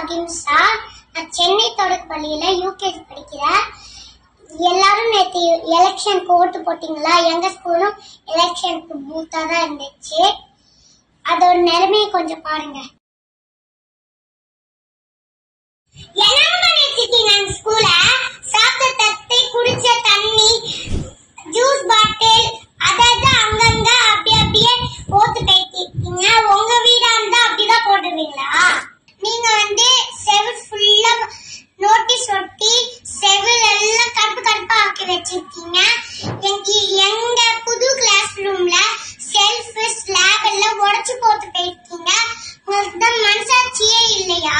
அகிம்சா. நான் சென்னை தொடக்கப்பள்ளியில யூகேஜி படிக்கிறேன். எல்லாரும் நேற்று எலெக்ஷனுக்கு ஓட்டு போட்டீங்களா? எங்க ஸ்கூலும் எலெக்ஷனுக்கு பூத்தா தான் இருந்துச்சு. அதோட நிலைமையை கொஞ்சம் பாருங்க. என்ன நினைச்சிட்டீங்க? ஸ்கூல சாப்பிட்ட தட்டை, குடிச்ச தண்ணி, ஜூஸ் பாட்டில் அதாவது அங்கங்க அப்படியே போட்டு பேசிட்டீங்க. உங்க வீடா இருந்தா அப்படிதான் போட்டுருவீங்களா? நீங்க செவில் ஃபுல்லா நோட்டீஸ் ஒட்டி செவில் எல்லாம் கருப்பா ஆக்கி வச்சிருக்கீங்க. எங்க புது கிளாஸ் ரூம்ல செல்ஃப் ஸ்லாப் எல்லாம் உடைச்சு போட்டு போயிருக்கீங்க. உங்களுக்கு தான் மனசாட்சியே இல்லையா?